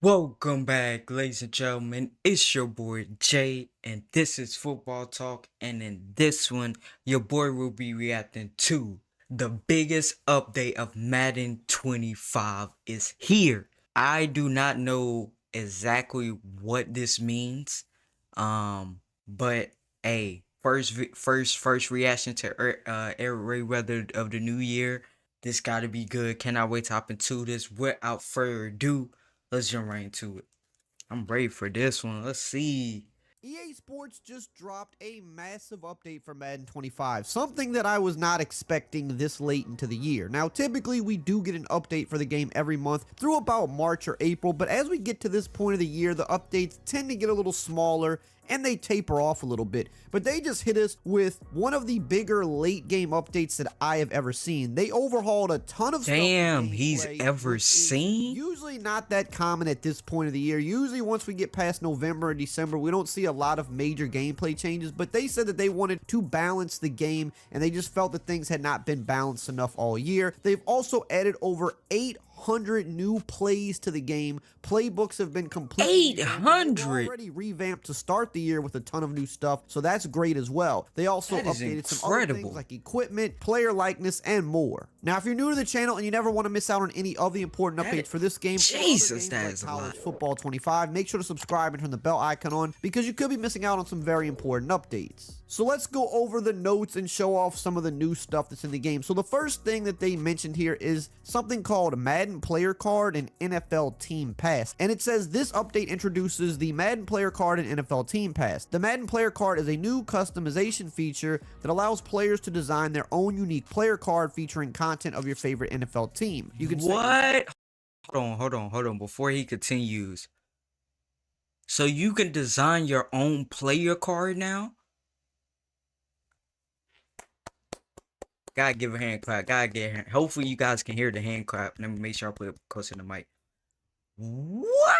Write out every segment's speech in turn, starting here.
Welcome back, ladies and gentlemen. It's your boy Jay, and this is Football Talk. And in this one, your boy will be reacting to the biggest update of Madden 25 is here. I do not know exactly what this means, but hey, first reaction to every weather of the new year. This got to be good. Cannot wait to hop into this. Without further ado, let's jump right into it. I'm ready for this one. Let's see. EA Sports just dropped a massive update for Madden 25, something that I was not expecting this late into the year. Now, typically we do get an update for the game every month through about March or April, but as we get to this point of the year, the updates tend to get a little smaller and they taper off a little bit. But they just hit us with one of the bigger late game updates that I have ever seen. They overhauled a ton of stuff. Damn, he's ever seen? Usually not that common at this point of the year. Usually once we get past November and December, we don't see a lot of major gameplay changes, but they said that they wanted to balance the game and they just felt that things had not been balanced enough all year. They've also added over 800 new plays to the game. Playbooks have been completely 800 already revamped to start the year with a ton of new stuff, so that's great as well. They also updated some other things like equipment, player likeness, and more. Now, if you're new to the channel and you never want to miss out on any of the important updates for this game, Jesus, that is like a lot. College Football 25, make sure to subscribe and turn the bell icon on because you could be missing out on some very important updates. So let's go over the notes and show off some of the new stuff that's in the game. So the first thing that they mentioned here is something called Madden Player Card and NFL Team Pass. And it says this update introduces the Madden Player Card and NFL Team Pass. The Madden Player Card is a new customization feature that allows players to design their own unique player card featuring content of your favorite NFL team. You can What? Hold on. Before he continues. So you can design your own player card now? Gotta give a hand clap. Gotta get a hand. Hopefully you guys can hear the hand clap. Let me make sure I put it close to the mic. What?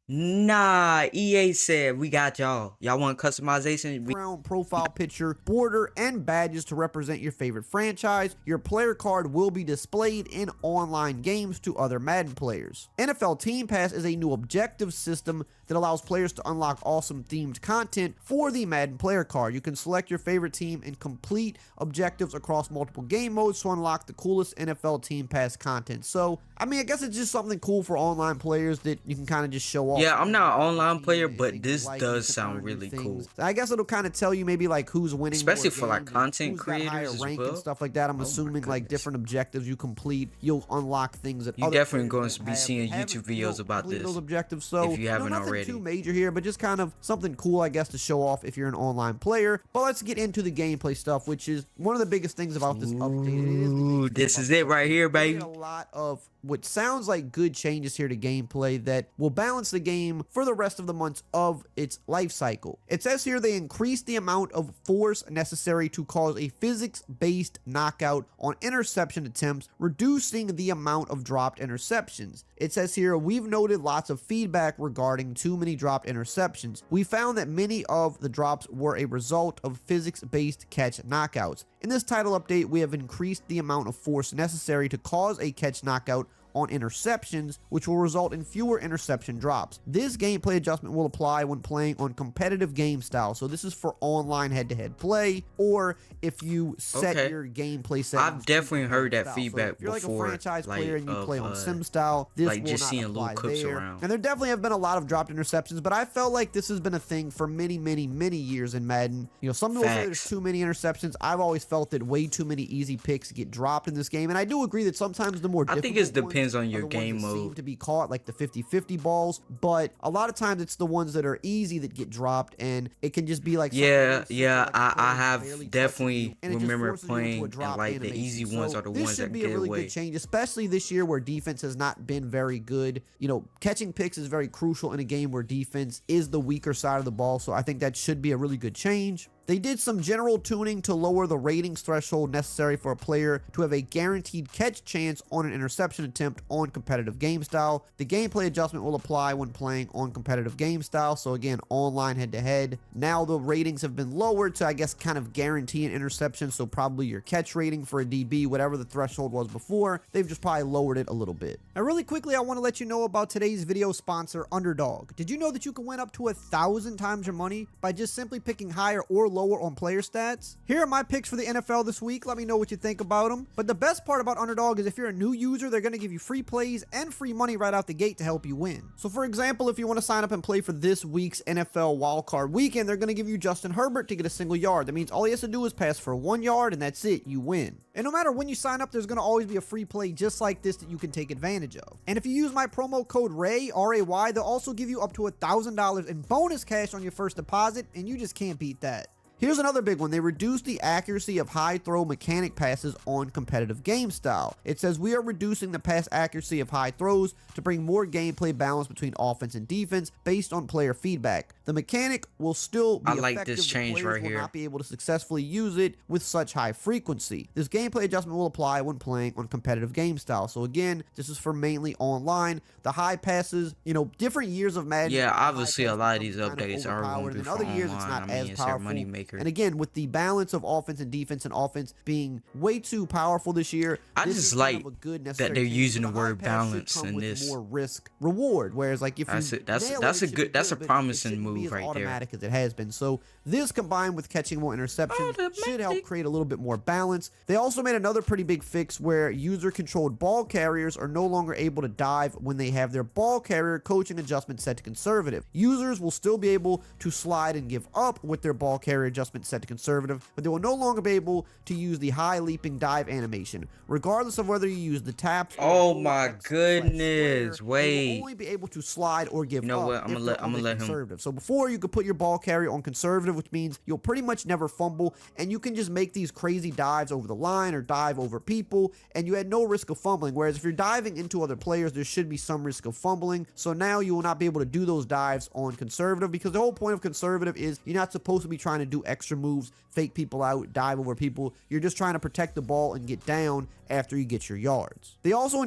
Nah, EA said we got y'all. Y'all want customization? Background, profile picture, border, and badges to represent your favorite franchise. Your player card will be displayed in online games to other Madden players. NFL Team Pass is a new objective system that allows players to unlock awesome themed content for the Madden player card. You can select your favorite team and complete objectives across multiple game modes to unlock the coolest NFL Team Pass content. So, I mean, I guess it's just something cool for online players that you can kind of just show off. Yeah, I'm not an online player, but this does sound really cool. I guess it'll kind of tell you maybe like who's winning, especially for like content creators rank as well. And stuff like that. I'm assuming like different objectives you complete, you'll unlock things that you definitely going to be seeing YouTube videos about this. Those objectives, so if you haven't nothing already. Too major here, but just kind of something cool, I guess, to show off if you're an online player. But let's get into the gameplay stuff, which is one of the biggest things about this update. Ooh, this is it right here, baby. A lot of what sounds like good changes here to gameplay that will balance the game for the rest of the months of its life cycle. It says here they increased the amount of force necessary to cause a physics-based knockout on interception attempts, reducing the amount of dropped interceptions. It says here, we've noted lots of feedback regarding too many dropped interceptions. We found that many of the drops were a result of physics-based catch knockouts. In this title update, we have increased the amount of force necessary to cause a catch knockout on interceptions, which will result in fewer interception drops. This gameplay adjustment will apply when playing on competitive game style. So this is for online head-to-head play, or if you set your gameplay settings. I've definitely heard that feedback so if you're before. Like a franchise player and you play on sim style, this like will just not seeing apply little clips there. around. And there definitely have been a lot of dropped interceptions, but I felt like this has been a thing for many years in Madden. You know, some people say there's too many interceptions. I've always felt that way too many easy picks get dropped in this game, and I do agree that sometimes the more difficult it depends on your game mode. Seem to be caught, like the 50-50 balls, but a lot of times it's the ones that are easy that get dropped, and it can just be like I have definitely remember playing and like the easy ones are the ones that get away. This should be a really good change, especially this year where defense has not been very good. You know, catching picks is very crucial in a game where defense is the weaker side of the ball, so I think that should be a really good change. They did some general tuning to lower the ratings threshold necessary for a player to have a guaranteed catch chance on an interception attempt on competitive game style. The gameplay adjustment will apply when playing on competitive game style, so again, online head-to-head. Now the ratings have been lowered to, I guess, kind of guarantee an interception, so probably your catch rating for a DB, whatever the threshold was before, they've just probably lowered it a little bit. Now really quickly, I want to let you know about today's video sponsor, Underdog. Did you know that you can win up to 1,000 times your money by just simply picking higher or lower on player stats? Here are my picks for the NFL this week. Let me know what you think about them. But the best part about Underdog is if you're a new user, they're going to give you free plays and free money right out the gate to help you win. So for example, if you want to sign up and play for this week's NFL wildcard weekend, they're going to give you Justin Herbert to get a single yard. That means all he has to do is pass for 1 yard and that's it, you win. And no matter when you sign up, there's going to always be a free play just like this that you can take advantage of. And if you use my promo code RAY, R-A-Y, they'll also give you up to $1,000 in bonus cash on your first deposit, and you just can't beat that. Here's another big one. They reduced the accuracy of high throw mechanic passes on competitive game style. It says we are reducing the pass accuracy of high throws to bring more gameplay balance between offense and defense based on player feedback. The mechanic will still be effective. I like this change the players right will here. not be able to successfully use it with such high frequency. This gameplay adjustment will apply when playing on competitive game style. So again, this is for mainly online. The high passes, different years of Madden. Yeah, obviously a lot of these updates are going to be in for other years online. it's not I mean, as it's their powerful. money maker. And again, with the balance of offense and offense being way too powerful this year, I this just is kind like of a good that necessary they're change. using the high word pass should balance come in with this. more risk reward. Whereas like if That's you it. That's nail that's it, a it should good. be That's a but it promising shouldn't be move as right there. automatic as it has been. So this combined with catching more interceptions should help create a little bit more balance. They also made another pretty big fix where user-controlled ball carriers are no longer able to dive when they have their ball carrier coaching adjustment set to conservative. Users will still be able to slide and give up with their ball carrier adjustment set to conservative, but they will no longer be able to use the high leaping dive animation, regardless of whether you use the taps. Oh my goodness! You will Wait. only be able to slide or give You know up what? I'm if gonna they're on the let him. conservative. So before you could put your ball carrier on conservative, which means you'll pretty much never fumble, and you can just make these crazy dives over the line or dive over people, and you had no risk of fumbling. Whereas if you're diving into other players, there should be some risk of fumbling. So now you will not be able to do those dives on conservative, because the whole point of conservative is you're not supposed to be trying to do extra moves, fake people out, dive over people. You're just trying to protect the ball and get down after you get your yards. They also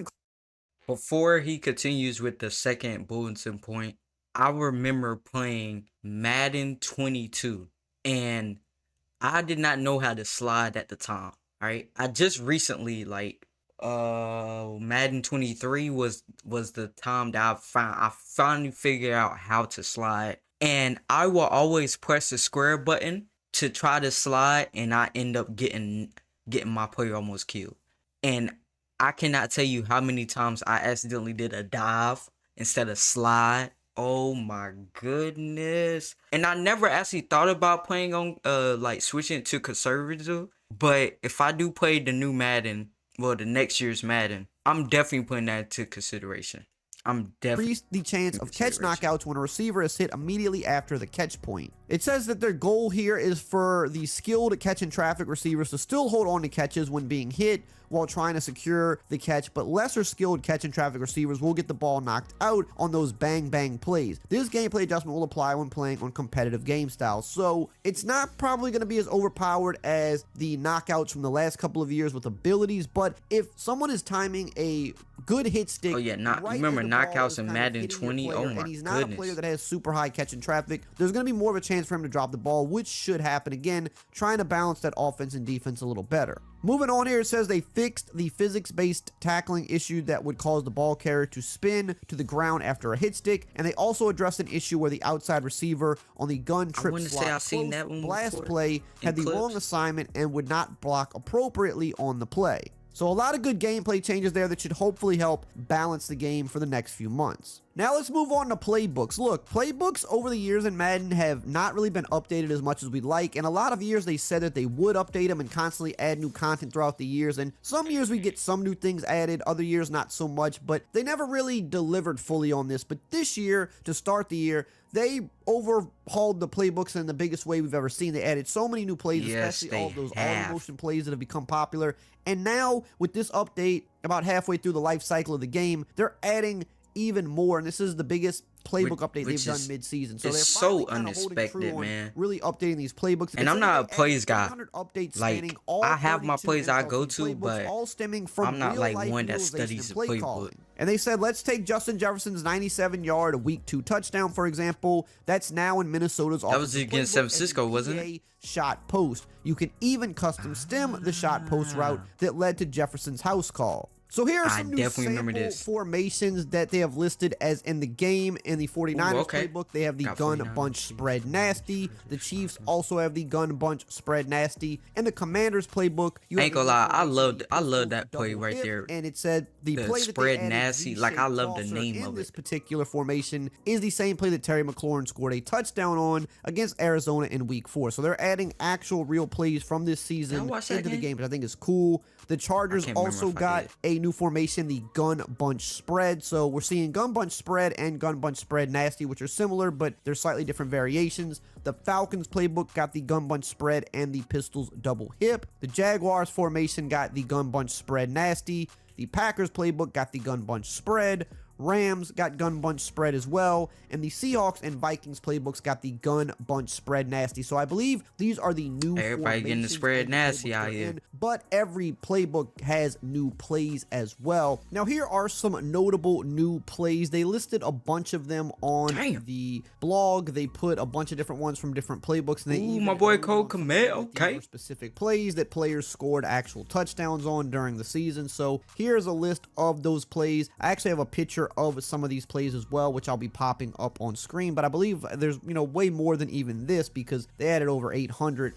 Before he continues with the second bulletin point, I remember playing Madden 22, and I did not know how to slide at the time. Right, I just recently Madden 23 was the time that I finally figured out how to slide, and I will always press the square button to try to slide, and I end up getting my player almost killed. And I cannot tell you how many times I accidentally did a dive instead of slide. Oh my goodness. And I never actually thought about playing on switching to conservative, but if I do play the new Madden, well, the next year's Madden, I'm definitely putting that into consideration. I'm definitely increase the chance of catch knockouts when a receiver is hit immediately after the catch point. It says that their goal here is for the skilled catch and traffic receivers to still hold on to catches when being hit while trying to secure the catch, but lesser skilled catch and traffic receivers will get the ball knocked out on those bang bang plays. This gameplay adjustment will apply when playing on competitive game styles, so it's not probably going to be as overpowered as the knockouts from the last couple of years with abilities, but if someone is timing a good hit stick, oh yeah, right remember as the ball knockouts is in kind of Madden hitting your 20? player, Oh my and he's not a player goodness. that has super high catch and traffic, there's going to be more of a chance for him to drop the ball, which should happen. Again, trying to balance that offense and defense a little better. Moving on here, it says they fixed the physics-based tackling issue that would cause the ball carrier to spin to the ground after a hit stick, and they also addressed an issue where the outside receiver on the gun trip wouldn't slot say I've seen that one blast before play had the clips. wrong assignment and would not block appropriately on the play. So a lot of good gameplay changes there that should hopefully help balance the game for the next few months. Now let's move on to playbooks. Look, playbooks over the years in Madden have not really been updated as much as we'd like, and a lot of years they said that they would update them and constantly add new content throughout the years, and some years we get some new things added, other years not so much, but they never really delivered fully on this. But this year, to start the year, they overhauled the playbooks in the biggest way we've ever seen. They added so many new plays, Yes, especially all of those they have. auto-motion plays that have become popular. And now, with this update, about halfway through the life cycle of the game, they're adding even more, and this is the biggest playbook update which they've done is mid-season. So it's they're so finally kind of holding true unexpected, on man. really updating these playbooks. And It I'm says not a they added plays guy. 300 updates spanning Like, all I have my 32 plays I NFL go team to, playbooks, but all stemming from I'm not like real-life one that utilization studies and the play playbook. calling. And they said, let's take Justin Jefferson's 97-yard Week 2 touchdown, for example. That's now in Minnesota's That was offensive against playbook San as the Francisco, wasn't it? PA shot post. You can even custom stem the shot post route that led to Jefferson's house call. So here are I some new definitely remember sample this. formations that they have listed as in the game. In the 49ers okay. playbook, they have the Got gun 49ers. bunch spread nasty. The Chiefs also have the gun bunch spread nasty. In the Commanders playbook, you Ain't have gonna lie, I pistol love that play double right hip, there. and it said the The play that they spread added nasty, like, I V-shaped love the crosser name in of this it. particular formation is the same play that Terry McLaurin scored a touchdown on against Arizona in Week 4. So they're adding actual real plays from this season watch that into the game? game, which I think is cool. The Chargers can't remember also if I got did. a new formation, the gun bunch spread. So we're seeing gun bunch spread and gun bunch spread nasty, which are similar, but they're slightly different variations. The Falcons playbook got the gun bunch spread and the pistols double hip. The Jaguars formation got the gun bunch spread nasty. The Packers playbook got the gun bunch spread. Rams got gun bunch spread as well, and the Seahawks and Vikings playbooks got the gun bunch spread nasty. So I believe these are the new Everybody getting the formations spread and the nasty playbooks out they're here. in, but every playbook has new plays as well. Now here are some notable new plays. They listed a bunch of them on Damn. the blog. They put a bunch of different ones from different playbooks, and they Ooh, even my boy noted Cole on some of Kmet, them that these okay. were specific plays that players scored actual touchdowns on during the season. So here's a list of those plays. I actually have a picture of some of these plays as well, which I'll be popping up on screen, but I believe there's way more than even this because they added over 800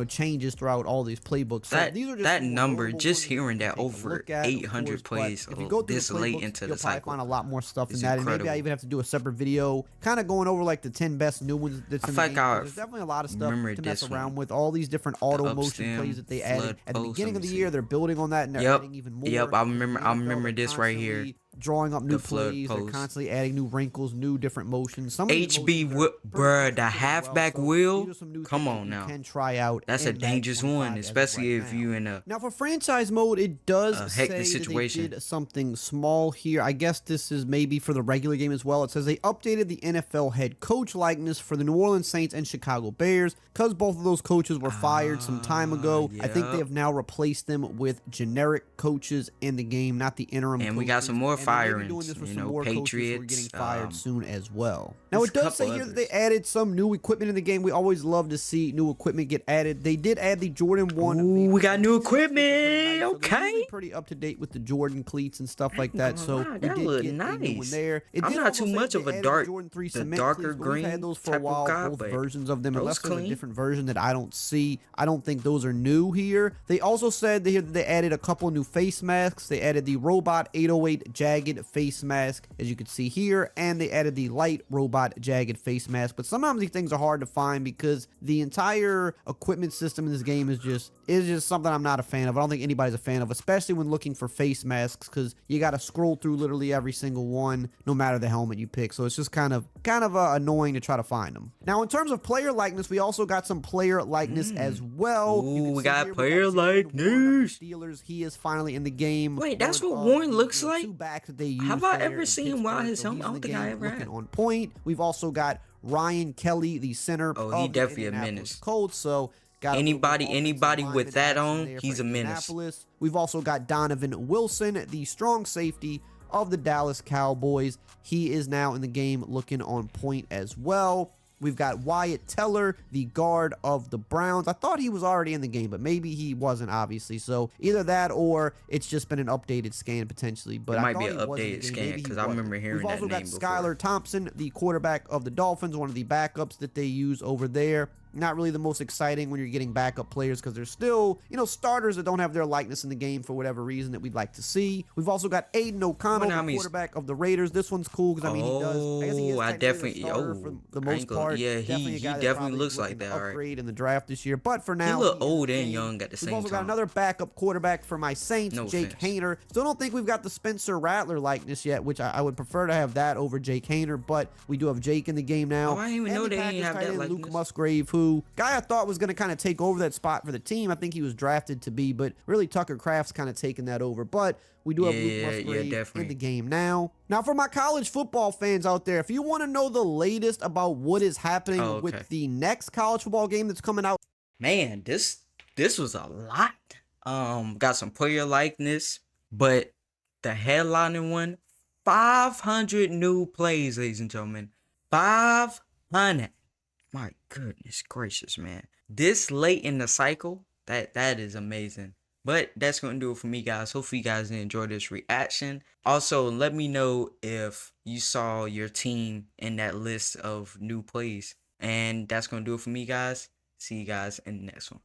changes throughout all these playbooks. So That these are just that some more number, notable just ones hearing to that take a over look at, of 800 course, but plays if you go through this the late playbooks, into you'll the probably cycle. find a lot more stuff in It's that, and maybe I incredible. even have to do a separate video kind of going over like the 10 best new ones that's I in feel the like game. I There's definitely a lot of stuff remember to mess this around one. with. All these different auto up motion stem, plays that they added flood at the post, beginning let of the me year. see. They're building on that, and they're Yep. adding even more. Yep, I In the remember NFL, this right here. constantly drawing up new The flood plays. They're post. constantly adding new wrinkles, new different motions. Some of these HB, motions are pretty bruh, the effective as well, halfback so wheel. these are some new Come things that on you now. can try out. That's a in Madden dangerous 25 one, as of especially right if now. you in a Now for franchise mode, it does say hectic that situation. they did something small here. I guess this is maybe for the regular game as well. It says they updated the NFL head coach likeness for the New Orleans Saints and Chicago Bears because both of those coaches were fired some time ago. I think they yep. have now replaced them with generic coaches in the game, not the interim And coaches. we got some more And they may be doing firings, this for you some know, more coaches who are getting Patriots, fired soon as well. Now there's it a does say couple here that they others. added some new equipment in the game. We always love to see new equipment get added. They did add the Jordan 1. Ooh, we got new cleats, which are pretty equipment. nice. So they're Okay. usually pretty up to date with the Jordan cleats and stuff like that. So lie, we that did look get a new one nice. there. It I'm did not also too say much they of a added dark- the Jordan 3 the cement darker cleats, but we've green had those for a type of while, guy, both but versions of them, those unless there's a clean. different version that I don't see. I don't think those are new here. They also said they added a couple new face masks. They added the Robot 808 jagged face mask, as you can see here, and they added the light Robot jagged face mask. But sometimes these things are hard to find because the entire equipment system in this game is just something I'm not a fan of. I don't think anybody's a fan of, especially when looking for face masks, because you got to scroll through literally every single one, no matter the helmet you pick. So it's just kind of annoying to try to find them. Now, in terms of player likeness, we also got some player likeness as well. You Ooh, can we see got here player Jalen Warren of the likeness. Steelers. He is finally in the game. Wait, that's One what of Warren the, looks like? two backs that they used Have I there ever in seen him without Pittsburgh, his so helmet? he's I in don't the think I game ever looking have. on point. We've also got Ryan Kelly, the center Oh, of he the definitely a Indianapolis menace. Colts. So got a little bit of Anybody offensive with that lineman on, action there he's for a menace. Indianapolis. We've also got Donovan Wilson, the strong safety of the Dallas Cowboys. He is now in the game looking on point as well. We've got Wyatt Teller, the guard of the Browns. I thought he was already in the game, but maybe he wasn't, obviously. So either that or it's just been an updated scan potentially. But It I might thought be he an was in the updated game. scan, Maybe he 'cause I remember wasn't. hearing We've that also got name Skylar Thompson, the quarterback of the Dolphins, one of the backups that they use over there. Not really the most exciting when you're getting backup players because they're still, starters that don't have their likeness in the game for whatever reason that we'd like to see. We've also got Aiden O'Connell, Wonder how the many- quarterback of the Raiders. This one's cool because, he does. I guess he is I technically definitely- the starter for the I most ain't gonna- part. yeah, a he guy that definitely probably looks looking like to that, right. upgrade in the draft this year. But for now, look he is in old the and game. young at the We've same also got time. another backup quarterback for my Saints, No Jake offense. Hayner. Still don't think we've got the Spencer Rattler likeness yet, which I would prefer to have that over Jake Hayner, but we do have Jake in the game now. Oh, I didn't even And know the they didn't Packers have tight that end Luke likeness. Musgrave, who who guy I thought was going to kind of take over that spot for the team. I think he was drafted to be, but really Tucker Kraft's kind of taking that over. But we do have Luke Yeah, Musgrave in the definitely. game now. Now, for my college football fans out there, if you want to know the latest about what is happening Oh, okay. with the next college football game that's coming out, Man, this was a lot. Got some player likeness, but the headlining one, 500 new plays, ladies and gentlemen. 500. My goodness gracious, man. This late in the cycle, that is amazing. But that's going to do it for me, guys. Hopefully you guys enjoyed this reaction. Also, let me know if you saw your team in that list of new plays. And that's going to do it for me, guys. See you guys in the next one.